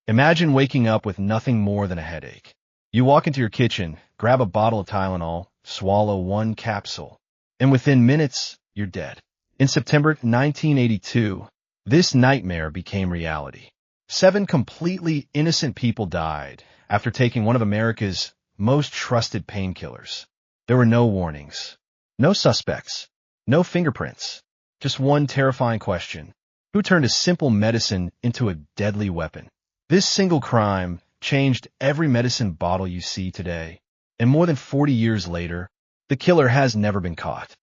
Imagine waking up with nothing more than a headache. You walk into your kitchen, grab a bottle of Tylenol, swallow one capsule, and within minutes, you're dead. In September 1982, this nightmare became reality. 7 completely innocent people died after taking one of America's most trusted painkillers. There were no warnings, no suspects, no fingerprints, just one terrifying question: who turned a simple medicine into a deadly weapon? This single crime changed every medicine bottle you see today, and more than 40 years later, the killer has never been caught.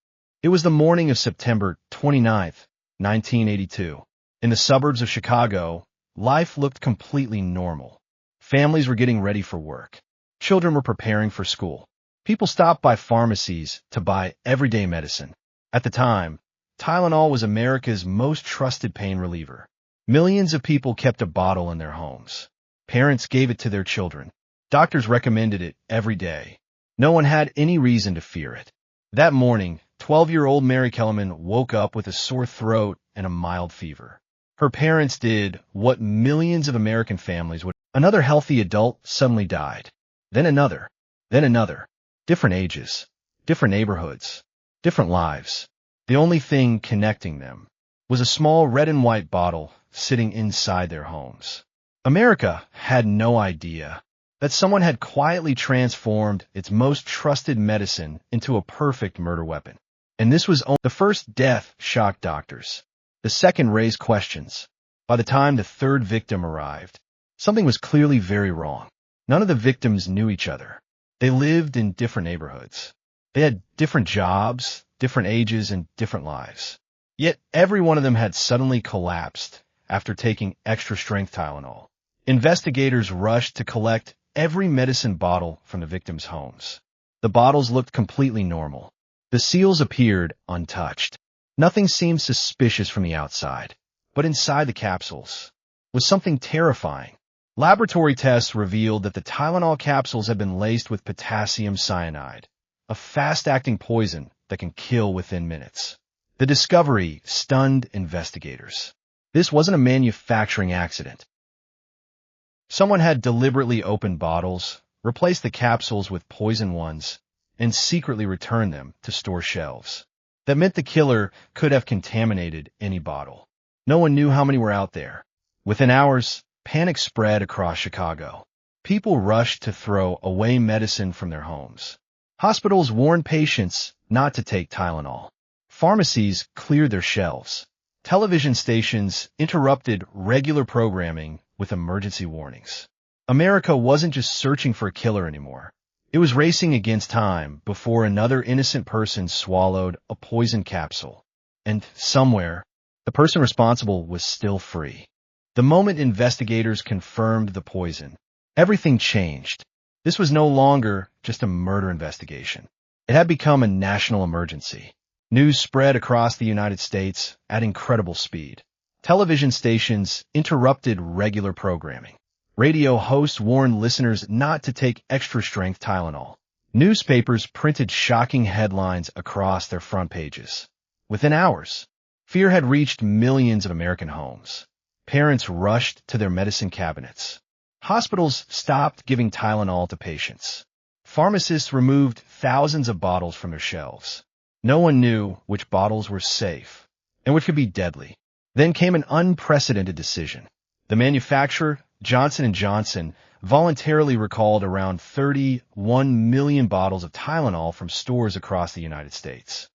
It was the morning of September 29th, 1982. In the suburbs of Chicago, life looked completely normal. Families were getting ready for work. Children were preparing for school. People stopped by pharmacies to buy everyday medicine. At the time, Tylenol was America's most trusted pain reliever. Millions of people kept a bottle in their homes. Parents gave it to their children. Doctors recommended it every day. No one had any reason to fear it. That morning, 12-year-old Mary Kellerman woke up with a sore throat and a mild fever. Her parents did what millions of American families would. Another healthy adult suddenly died. Then another. Then another. Different ages. Different neighborhoods. Different lives. The only thing connecting them was a small red and white bottle sitting inside their homes. America had no idea that someone had quietly transformed its most trusted medicine into a perfect murder weapon. And this was only the first death shocked doctors. The second raised questions. By the time the third victim arrived, something was clearly very wrong. None of the victims knew each other. They lived in different neighborhoods. They had different jobs, different ages, and different lives. Yet every one of them had suddenly collapsed after taking extra-strength Tylenol. Investigators rushed to collect every medicine bottle from the victims' homes. The bottles looked completely normal. The seals appeared untouched. Nothing seemed suspicious from the outside. But inside the capsules was something terrifying. Laboratory tests revealed that the Tylenol capsules had been laced with potassium cyanide, a fast-acting poison that can kill within minutes. The discovery stunned investigators. This wasn't a manufacturing accident. Someone had deliberately opened bottles, replaced the capsules with poison ones, and secretly returned them to store shelves. That meant the killer could have contaminated any bottle. No one knew how many were out there. Within hours, panic spread across Chicago. People rushed to throw away medicine from their homes. Hospitals warned patients not to take Tylenol. Pharmacies cleared their shelves. Television stations interrupted regular programming with emergency warnings. America wasn't just searching for a killer anymore. It was racing against time before another innocent person swallowed a poison capsule. And somewhere, the person responsible was still free. The moment investigators confirmed the poison, everything changed. This was no longer just a murder investigation. It had become a national emergency. News spread across the United States at incredible speed. Television stations interrupted regular programming. Radio hosts warned listeners not to take extra-strength Tylenol. Newspapers printed shocking headlines across their front pages. Within hours, fear had reached millions of American homes. Parents rushed to their medicine cabinets. Hospitals stopped giving Tylenol to patients. Pharmacists removed thousands of bottles from their shelves. No one knew which bottles were safe and which could be deadly. Then came an unprecedented decision. The manufacturer, Johnson & Johnson, voluntarily recalled around 31 million bottles of Tylenol from stores across the United States.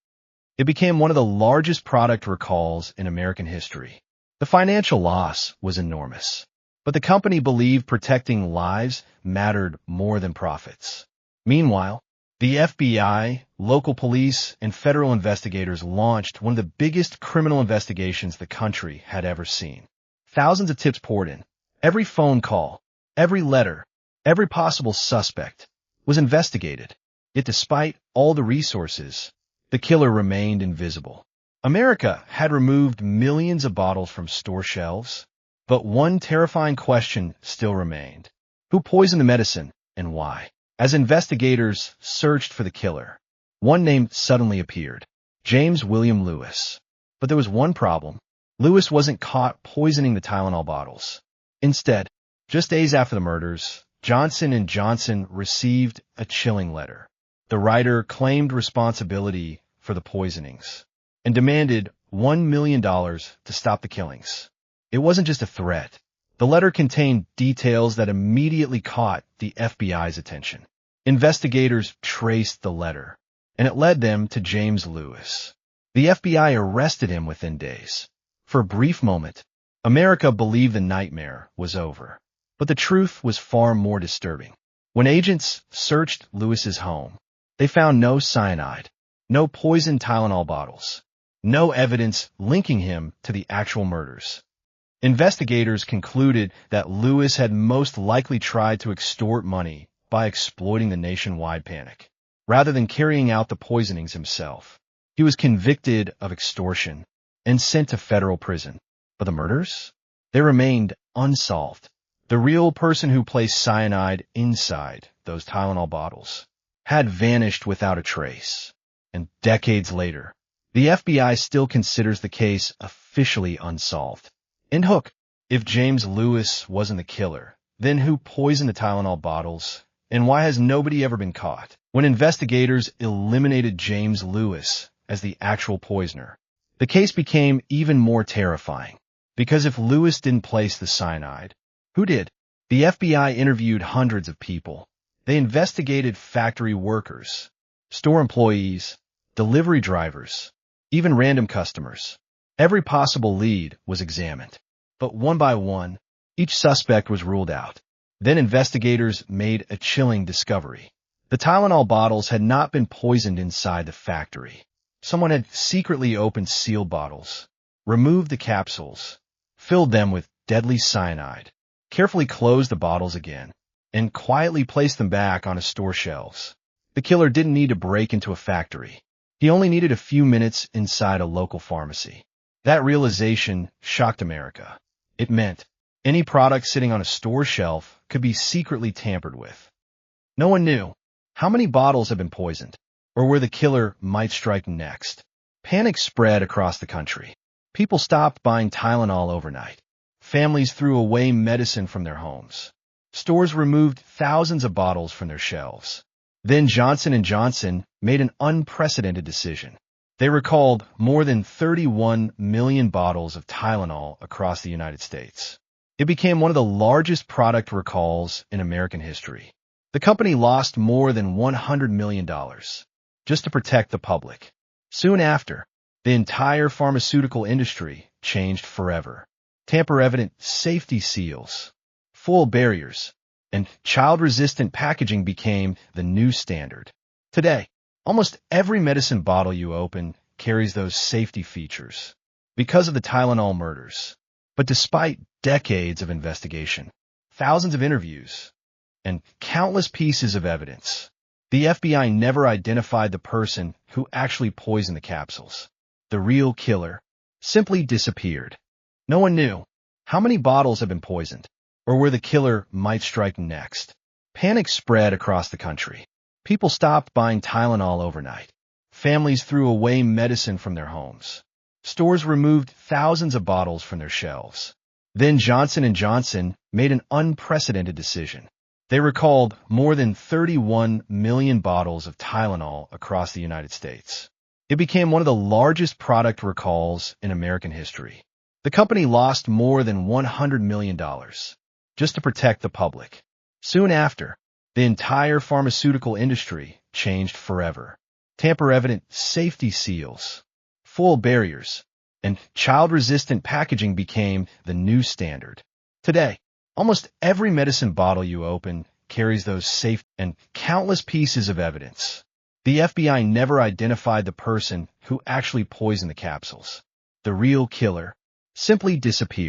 It became one of the largest product recalls in American history. The financial loss was enormous, but the company believed protecting lives mattered more than profits. Meanwhile, the FBI, local police, and federal investigators launched one of the biggest criminal investigations the country had ever seen. Thousands of tips poured in. Every phone call, every letter, every possible suspect was investigated. Yet despite all the resources, the killer remained invisible. America had removed millions of bottles from store shelves, but one terrifying question still remained. Who poisoned the medicine and why? As investigators searched for the killer, one name suddenly appeared: James William Lewis. But there was one problem. Lewis wasn't caught poisoning the Tylenol bottles. Instead, Just days after the murders, Johnson & Johnson received a chilling letter. The writer claimed responsibility for the poisonings and demanded $1 million to stop the killings. It wasn't just a threat. The letter contained details that immediately caught the FBI's attention. Investigators traced the letter, and it led them to James Lewis. The FBI arrested him within days. For a brief moment, America believed the nightmare was over. But the truth was far more disturbing. When agents searched Lewis's home, they found no cyanide, no poisoned Tylenol bottles, no evidence linking him to the actual murders. Investigators concluded that Lewis had most likely tried to extort money by exploiting the nationwide panic, rather than carrying out the poisonings himself. He was convicted of extortion and sent to federal prison. But the murders? They remained unsolved. The real person who placed cyanide inside those Tylenol bottles had vanished without a trace. And decades later, the FBI still considers the case officially unsolved. And hook, if James Lewis wasn't the killer, then who poisoned the Tylenol bottles? And why has nobody ever been caught? When investigators eliminated James Lewis as the actual poisoner, the case became even more terrifying. Because if Lewis didn't place the cyanide, who did? The FBI interviewed hundreds of people. They investigated factory workers, store employees, delivery drivers, even random customers. Every possible lead was examined. But one by one, each suspect was ruled out. Then investigators made a chilling discovery. The Tylenol bottles had not been poisoned inside the factory. Someone had secretly opened sealed bottles, removed the capsules, filled them with deadly cyanide, carefully closed the bottles again, and quietly placed them back on his store shelves. The killer didn't need to break into a factory. He only needed a few minutes inside a local pharmacy. That realization shocked America. It meant any product sitting on a store shelf could be secretly tampered with. No one knew how many bottles had been poisoned or where the killer might strike next. Panic spread across the country. People stopped buying Tylenol overnight. Families threw away medicine from their homes. Stores removed thousands of bottles from their shelves. Then Johnson & Johnson made an unprecedented decision. They recalled more than 31 million bottles of Tylenol across the United States. It became one of the largest product recalls in American history. The company lost more than $100 million just to protect the public. Soon after, the entire pharmaceutical industry changed forever. Tamper-evident safety seals, full barriers, and child-resistant packaging became the new standard. Today, almost every medicine bottle you open carries those safety features because of the Tylenol murders. But despite decades of investigation, thousands of interviews, and countless pieces of evidence, the FBI never identified the person who actually poisoned the capsules. The real killer simply disappeared. No one knew how many bottles had been poisoned or where the killer might strike next. Panic spread across the country. People stopped buying Tylenol overnight. Families threw away medicine from their homes. Stores removed thousands of bottles from their shelves. Then Johnson & Johnson made an unprecedented decision. They recalled more than 31 million bottles of Tylenol across the United States. It became one of the largest product recalls in American history. The company lost more than $100 million just to protect the public. Soon after, the entire pharmaceutical industry changed forever. Tamper-evident safety seals, full barriers, and child-resistant packaging became the new standard. Today, almost every medicine bottle you open carries those safe and countless pieces of evidence. The FBI never identified the person who actually poisoned the capsules. The real killer simply disappeared.